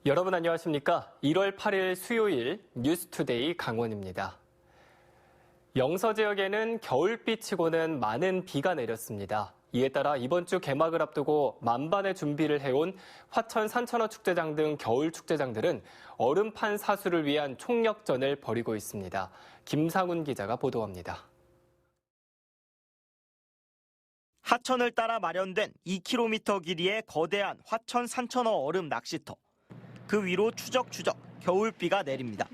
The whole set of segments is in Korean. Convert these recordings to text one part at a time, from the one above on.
여러분 안녕하십니까? 1월 8일 수요일 뉴스투데이 강원입니다. 영서 지역에는 겨울비치고는 많은 비가 내렸습니다. 이에 따라 이번 주 개막을 앞두고 만반의 준비를 해온 화천 산천어 축제장 등 겨울 축제장들은 얼음판 사수를 위한 총력전을 벌이고 있습니다. 김상훈 기자가 보도합니다. 하천을 따라 마련된 2km 길이의 거대한 화천 산천어 얼음 낚시터. 그 위로 추적추적 겨울비가 내립니다.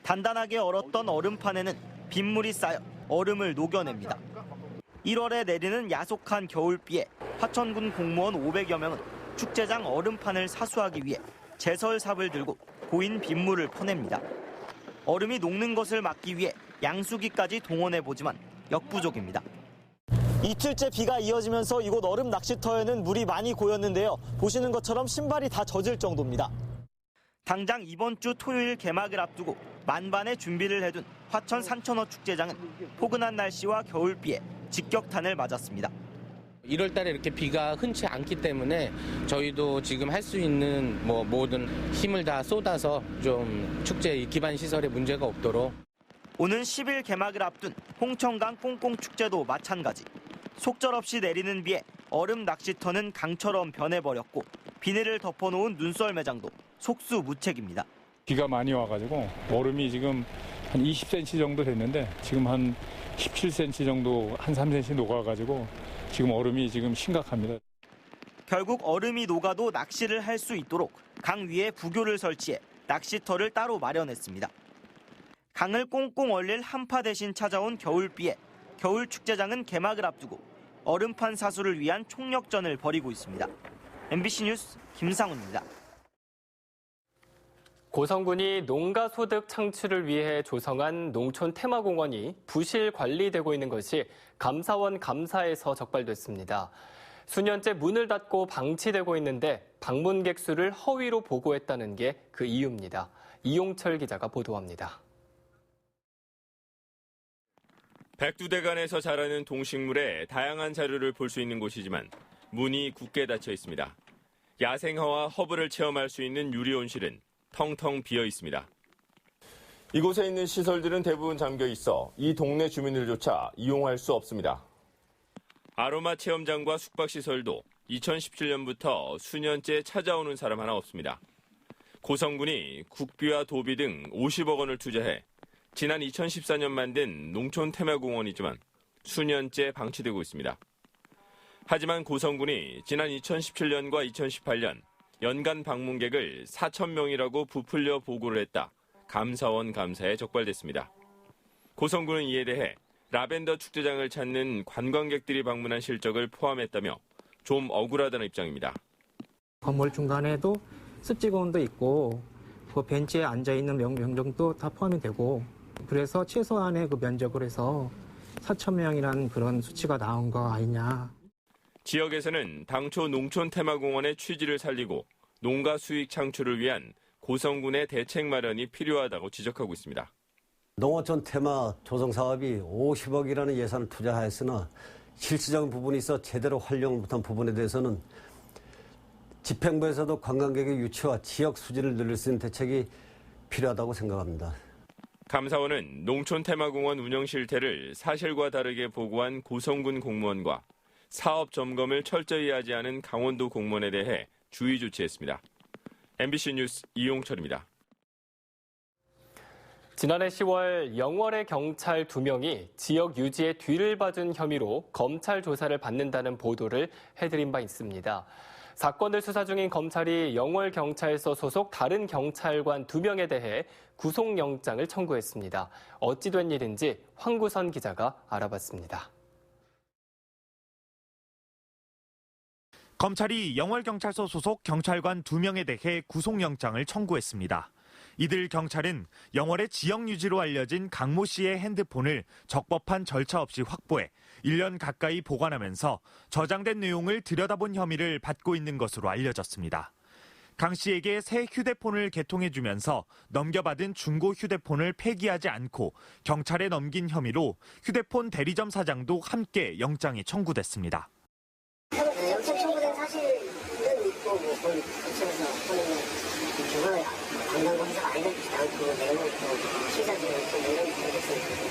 단단하게 얼었던 얼음판에는 빗물이 쌓여 얼음을 녹여냅니다. 1월에 내리는 야속한 겨울비에 화천군 공무원 500여 명은 축제장 얼음판을 사수하기 위해 제설삽을 들고 고인 빗물을 퍼냅니다. 얼음이 녹는 것을 막기 위해 양수기까지 동원해보지만 역부족입니다. 이틀째 비가 이어지면서 이곳 얼음 낚시터에는 물이 많이 고였는데요. 보시는 것처럼 신발이 다 젖을 정도입니다. 당장 이번 주 토요일 개막을 앞두고 만반의 준비를 해둔 화천 산천어 축제장은 포근한 날씨와 겨울비에 직격탄을 맞았습니다. 1월 달에 이렇게 비가 흔치 않기 때문에 저희도 지금 할 수 있는 모든 힘을 다 쏟아서 좀 축제 기반 시설에 문제가 없도록. 오는 10일 개막을 앞둔 홍천강 꽁꽁축제도 마찬가지. 속절없이 내리는 비에 얼음 낚시터는 강처럼 변해버렸고 비닐을 덮어놓은 눈썰 매장도 속수무책입니다. 비가 많이 와가지고 얼음이 지금 한 20cm 정도 됐는데 지금 한 17cm 정도 한 3cm 녹아가지고 지금 얼음이 지금 심각합니다. 결국 얼음이 녹아도 낚시를 할 수 있도록 강 위에 부교를 설치해 낚시터를 따로 마련했습니다. 강을 꽁꽁 얼릴 한파 대신 찾아온 겨울비에 겨울 축제장은 개막을 앞두고 얼음판 사수를 위한 총력전을 벌이고 있습니다. MBC 뉴스 김상훈입니다. 고성군이 농가 소득 창출을 위해 조성한 농촌 테마공원이 부실 관리되고 있는 것이 감사원 감사에서 적발됐습니다. 수년째 문을 닫고 방치되고 있는데 방문객 수를 허위로 보고했다는 게 그 이유입니다. 이용철 기자가 보도합니다. 백두대간에서 자라는 동식물의 다양한 자료를 볼 수 있는 곳이지만 문이 굳게 닫혀 있습니다. 야생화와 허브를 체험할 수 있는 유리온실은 텅텅 비어 있습니다. 이곳에 있는 시설들은 대부분 잠겨 있어 이 동네 주민들조차 이용할 수 없습니다. 아로마 체험장과 숙박시설도 2017년부터 수년째 찾아오는 사람 하나 없습니다. 고성군이 국비와 도비 등 50억 원을 투자해 지난 2014년 만든 농촌 테마공원이지만 수년째 방치되고 있습니다. 하지만 고성군이 지난 2017년과 2018년 연간 방문객을 4,000명이라고 부풀려 보고를 했다. 감사원 감사에 적발됐습니다. 고성군은 이에 대해 라벤더 축제장을 찾는 관광객들이 방문한 실적을 포함했다며 좀 억울하다는 입장입니다. 건물 중간에도 습지공원도 있고 그 벤치에 앉아있는 명정도 다 포함이 되고 그래서 최소한의 그 면적을 해서 4,000명이라는 그런 수치가 나온 거 아니냐. 지역에서는 당초 농촌 테마공원의 취지를 살리고 농가 수익 창출을 위한 고성군의 대책 마련이 필요하다고 지적하고 있습니다. 농어촌 테마 조성 사업이 50억이라는 예산을 투자하였으나 실질적인 부분이 있어 제대로 활용을 못한 부분에 대해서는 집행부에서도 관광객의 유치와 지역 수질을 늘릴 수 있는 대책이 필요하다고 생각합니다. 감사원은 농촌 테마공원 운영 실태를 사실과 다르게 보고한 고성군 공무원과 사업 점검을 철저히 하지 않은 강원도 공무원에 대해 주의 조치했습니다. MBC 뉴스 이용철입니다. 지난해 10월 영월의 경찰 2명이 지역 유지에 뒤를 봐준 혐의로 검찰 조사를 받는다는 보도를 해드린 바 있습니다. 사건을 수사 중인 검찰이 영월경찰서 소속 다른 경찰관 2명에 대해 구속영장을 청구했습니다. 어찌 된 일인지 황구선 기자가 알아봤습니다. 검찰이 영월경찰서 소속 경찰관 2명에 대해 구속영장을 청구했습니다. 이들 경찰은 영월의 지역 유지로 알려진 강모 씨의 핸드폰을 적법한 절차 없이 확보해 1년 가까이 보관하면서 저장된 내용을 들여다본 혐의를 받고 있는 것으로 알려졌습니다. 강 씨에게 새 휴대폰을 개통해주면서 넘겨받은 중고 휴대폰을 폐기하지 않고 경찰에 넘긴 혐의로 휴대폰 대리점 사장도 함께 영장이 청구됐습니다. 영장 청구된 사실은 있고 거의 경찰에서 보내면 그걸 관광부에서 알려주지도 않고 내용을 또 시사적으로 또 이런 모르겠습니다.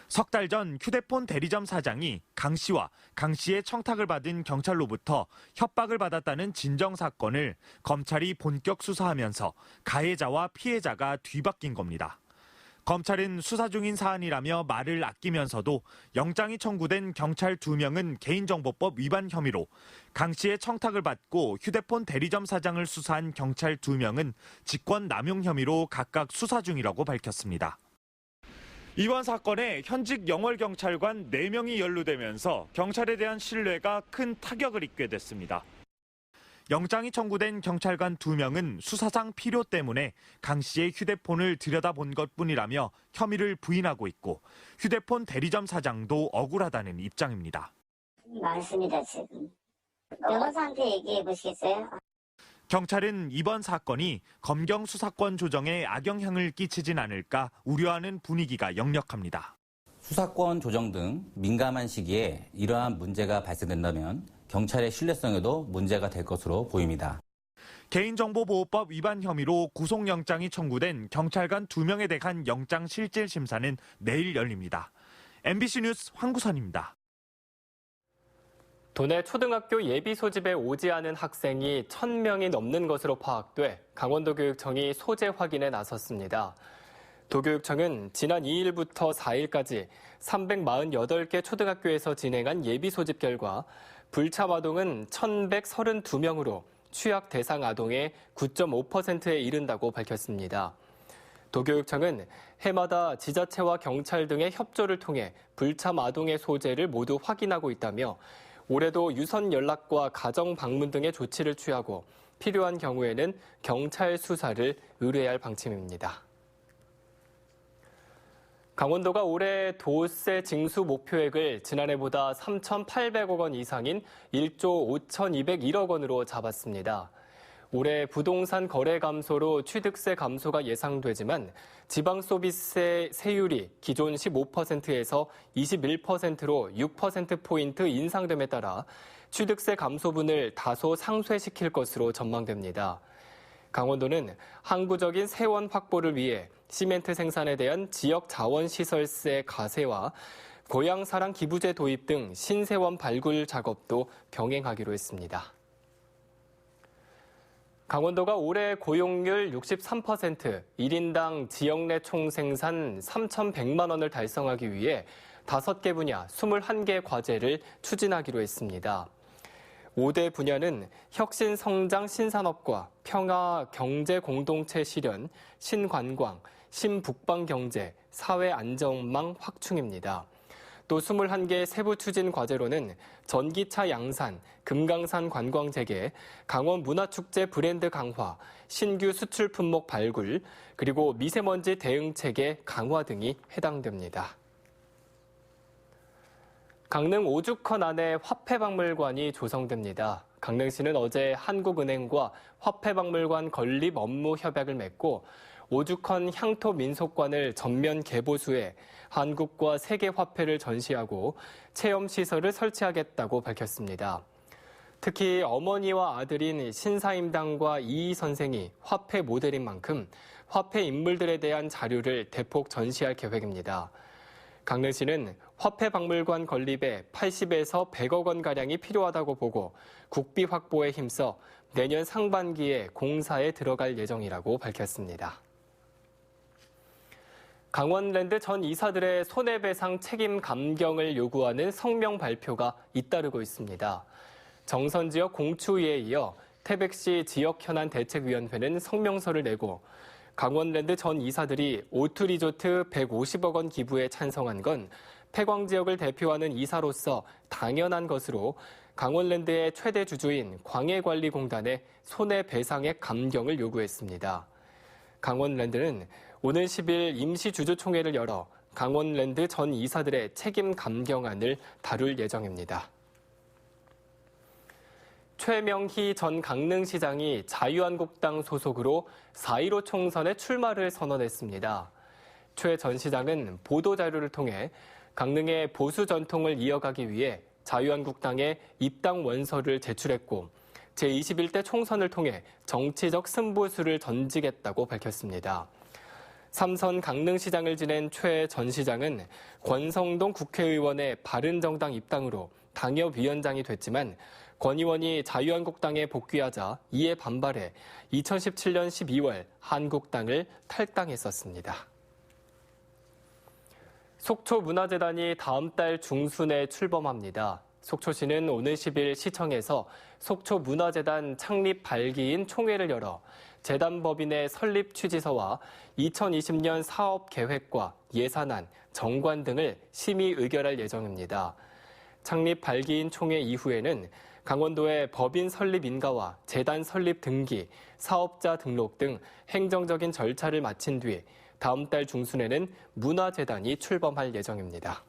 석 달 전 휴대폰 대리점 사장이 강 씨와 강 씨의 청탁을 받은 경찰로부터 협박을 받았다는 진정 사건을 검찰이 본격 수사하면서 가해자와 피해자가 뒤바뀐 겁니다. 검찰은 수사 중인 사안이라며 말을 아끼면서도 영장이 청구된 경찰 2명은 개인정보법 위반 혐의로, 강 씨의 청탁을 받고 휴대폰 대리점 사장을 수사한 경찰 2명은 직권남용 혐의로 각각 수사 중이라고 밝혔습니다. 이번 사건에 현직 영월경찰관 4명이 연루되면서 경찰에 대한 신뢰가 큰 타격을 입게 됐습니다. 영장이 청구된 경찰관 2명은 수사상 필요 때문에 강 씨의 휴대폰을 들여다본 것뿐이라며 혐의를 부인하고 있고, 휴대폰 대리점 사장도 억울하다는 입장입니다. 많습니다, 지금. 변호사한테 얘기해 보시겠어요? 경찰은 이번 사건이 검경 수사권 조정에 악영향을 끼치진 않을까 우려하는 분위기가 역력합니다. 수사권 조정 등 민감한 시기에 이러한 문제가 발생된다면 경찰의 신뢰성에도 문제가 될 것으로 보입니다. 개인정보보호법 위반 혐의로 구속영장이 청구된 경찰관 2명에 대한 영장실질심사는 내일 열립니다. MBC 뉴스 황구선입니다. 도내 초등학교 예비 소집에 오지 않은 학생이 1,000명이 넘는 것으로 파악돼 강원도교육청이 소재 확인에 나섰습니다. 도교육청은 지난 2일부터 4일까지 348개 초등학교에서 진행한 예비 소집 결과 불참 아동은 1,132명으로 취약 대상 아동의 9.5%에 이른다고 밝혔습니다. 도교육청은 해마다 지자체와 경찰 등의 협조를 통해 불참 아동의 소재를 모두 확인하고 있다며 올해도 유선 연락과 가정 방문 등의 조치를 취하고 필요한 경우에는 경찰 수사를 의뢰할 방침입니다. 강원도가 올해 도세 징수 목표액을 지난해보다 3,800억 원 이상인 1조 5,201억 원으로 잡았습니다. 올해 부동산 거래 감소로 취득세 감소가 예상되지만 지방소비세 세율이 기존 15%에서 21%로 6%포인트 인상됨에 따라 취득세 감소분을 다소 상쇄시킬 것으로 전망됩니다. 강원도는 항구적인 세원 확보를 위해 시멘트 생산에 대한 지역 자원시설세 가세와 고향사랑 기부제 도입 등 신세원 발굴 작업도 병행하기로 했습니다. 강원도가 올해 고용률 63%, 1인당 지역 내 총생산 3,100만 원을 달성하기 위해 5개 분야 21개 과제를 추진하기로 했습니다. 5대 분야는 혁신 성장 신산업과 평화 경제 공동체 실현, 신관광, 신북방 경제, 사회 안전망 확충입니다. 또 21개 세부 추진 과제로는 전기차 양산, 금강산 관광 재개, 강원 문화축제 브랜드 강화, 신규 수출 품목 발굴, 그리고 미세먼지 대응 체계 강화 등이 해당됩니다. 강릉 오죽헌 안에 화폐박물관이 조성됩니다. 강릉시는 어제 한국은행과 화폐박물관 건립 업무 협약을 맺고 오죽헌 향토민속관을 전면 개보수해 한국과 세계 화폐를 전시하고 체험시설을 설치하겠다고 밝혔습니다. 특히 어머니와 아들인 신사임당과 이희 선생이 화폐 모델인 만큼 화폐 인물들에 대한 자료를 대폭 전시할 계획입니다. 강릉시는 화폐박물관 건립에 80에서 100억 원가량이 필요하다고 보고 국비 확보에 힘써 내년 상반기에 공사에 들어갈 예정이라고 밝혔습니다. 강원랜드 전 이사들의 손해배상 책임 감경을 요구하는 성명 발표가 잇따르고 있습니다. 정선지역 공추위에 이어 태백시 지역현안대책위원회는 성명서를 내고 강원랜드 전 이사들이 오투리조트 150억 원 기부에 찬성한 건 폐광 지역을 대표하는 이사로서 당연한 것으로 강원랜드의 최대 주주인 광해관리공단에 손해배상의 감경을 요구했습니다. 강원랜드는 오늘 10일 임시주주총회를 열어 강원랜드 전 이사들의 책임 감경안을 다룰 예정입니다. 최명희 전 강릉시장이 자유한국당 소속으로 4.15 총선에 출마를 선언했습니다. 최 전 시장은 보도자료를 통해 강릉의 보수 전통을 이어가기 위해 자유한국당에 입당 원서를 제출했고 제21대 총선을 통해 정치적 승부수를 던지겠다고 밝혔습니다. 삼선 강릉시장을 지낸 최 전 시장은 권성동 국회의원의 바른정당 입당으로 당협위원장이 됐지만 권 의원이 자유한국당에 복귀하자 이에 반발해 2017년 12월 한국당을 탈당했었습니다. 속초문화재단이 다음 달 중순에 출범합니다. 속초시는 오늘 10일 시청에서 속초문화재단 창립 발기인 총회를 열어 재단법인의 설립 취지서와 2020년 사업 계획과 예산안, 정관 등을 심의 의결할 예정입니다. 창립 발기인 총회 이후에는 강원도의 법인 설립 인가와 재단 설립 등기, 사업자 등록 등 행정적인 절차를 마친 뒤 다음 달 중순에는 문화재단이 출범할 예정입니다.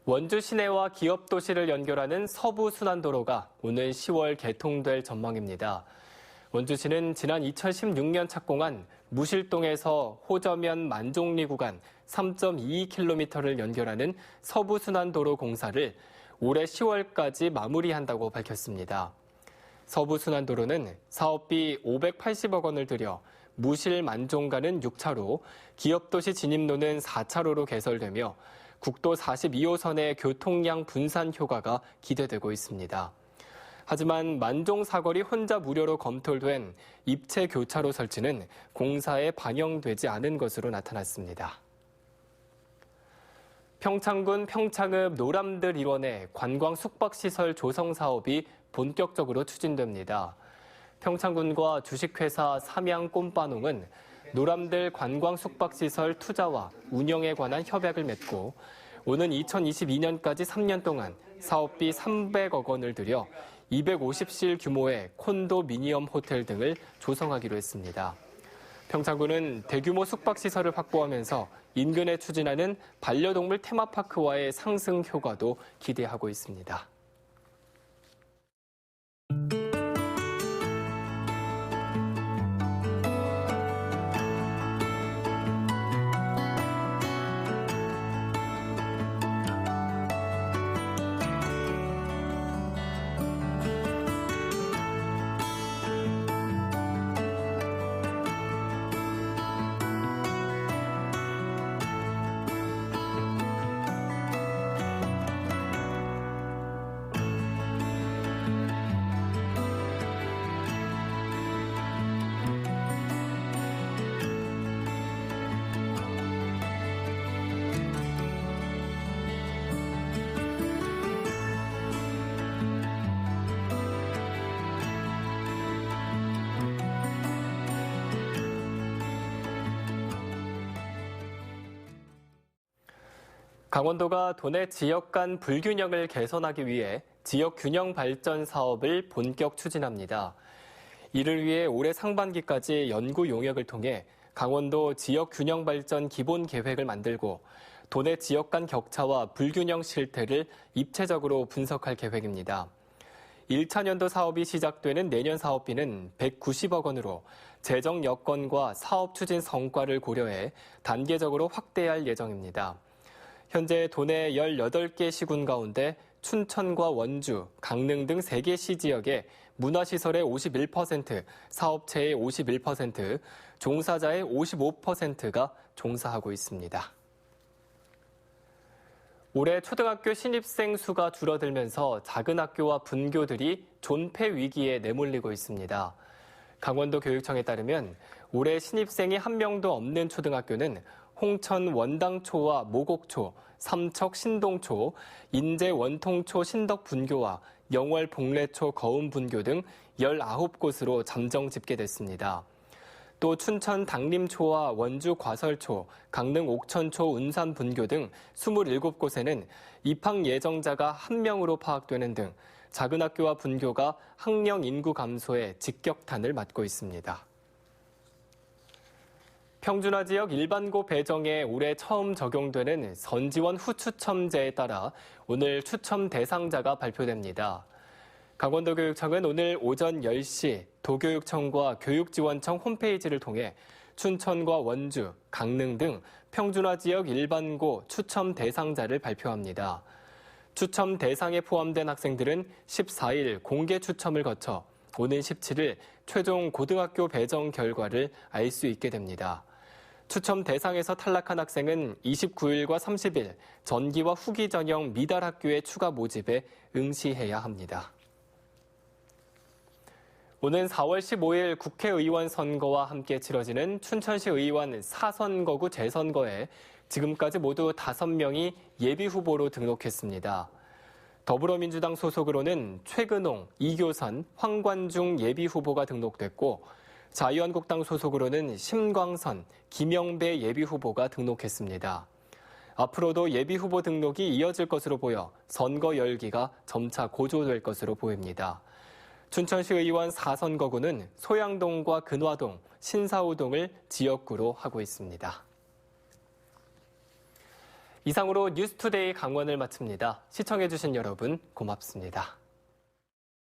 원주 시내와 기업 도시를 연결하는 서부순환도로가 오늘 10월 개통될 전망입니다. 원주시는 지난 2016년 착공한 무실동에서 호저면 만종리 구간 3.22km를 연결하는 서부순환도로 공사를 올해 10월까지 마무리한다고 밝혔습니다. 서부순환도로는 사업비 580억 원을 들여 무실 만종 가는 6차로, 기업도시 진입로는 4차로로 개설되며 국도 42호선의 교통량 분산 효과가 기대되고 있습니다. 하지만 만종 사거리 혼자 무료로 검토된 입체 교차로 설치는 공사에 반영되지 않은 것으로 나타났습니다. 평창군 평창읍 노람들 일원의 관광 숙박시설 조성 사업이 본격적으로 추진됩니다. 평창군과 주식회사 삼양꼼빠농은 노람들 관광 숙박시설 투자와 운영에 관한 협약을 맺고 오는 2022년까지 3년 동안 사업비 300억 원을 들여 250실 규모의 콘도미니엄 호텔 등을 조성하기로 했습니다. 평창군은 대규모 숙박시설을 확보하면서 인근에 추진하는 반려동물 테마파크와의 상승 효과도 기대하고 있습니다. 강원도가 도내 지역 간 불균형을 개선하기 위해 지역 균형 발전 사업을 본격 추진합니다. 이를 위해 올해 상반기까지 연구 용역을 통해 강원도 지역 균형 발전 기본 계획을 만들고 도내 지역 간 격차와 불균형 실태를 입체적으로 분석할 계획입니다. 1차 년도 사업이 시작되는 내년 사업비는 190억 원으로 재정 여건과 사업 추진 성과를 고려해 단계적으로 확대할 예정입니다. 현재 도내 18개 시군 가운데 춘천과 원주, 강릉 등 3개 시지역에 문화시설의 51%, 사업체의 51%, 종사자의 55%가 종사하고 있습니다. 올해 초등학교 신입생 수가 줄어들면서 작은 학교와 분교들이 존폐 위기에 내몰리고 있습니다. 강원도 교육청에 따르면 올해 신입생이 한 명도 없는 초등학교는 홍천 원당초와 모곡초, 삼척 신동초, 인제 원통초 신덕분교와 영월 복례초 거음분교 등 19곳으로 잠정 집계됐습니다. 또 춘천 당림초와 원주 과설초, 강릉 옥천초 운산분교 등 27곳에는 입학 예정자가 1명으로 파악되는 등 작은 학교와 분교가 학령 인구 감소에 직격탄을 맞고 있습니다. 평준화 지역 일반고 배정에 올해 처음 적용되는 선지원 후추첨제에 따라 오늘 추첨 대상자가 발표됩니다. 강원도 교육청은 오늘 오전 10시 도교육청과 교육지원청 홈페이지를 통해 춘천과 원주, 강릉 등 평준화 지역 일반고 추첨 대상자를 발표합니다. 추첨 대상에 포함된 학생들은 14일 공개 추첨을 거쳐 오는 17일 최종 고등학교 배정 결과를 알 수 있게 됩니다. 추첨 대상에서 탈락한 학생은 29일과 30일 전기와 후기 전형 미달 학교의 추가 모집에 응시해야 합니다. 오는 4월 15일 국회의원 선거와 함께 치러지는 춘천시 의원 4선거구 재선거에 지금까지 모두 5명이 예비후보로 등록했습니다. 더불어민주당 소속으로는 최근홍, 이교선, 황관중 예비후보가 등록됐고 자유한국당 소속으로는 심광선, 김영배 예비후보가 등록했습니다. 앞으로도 예비후보 등록이 이어질 것으로 보여 선거 열기가 점차 고조될 것으로 보입니다. 춘천시 의원 4선거구는 소양동과 근화동, 신사호동을 지역구로 하고 있습니다. 이상으로 뉴스투데이 강원을 마칩니다. 시청해주신 여러분 고맙습니다.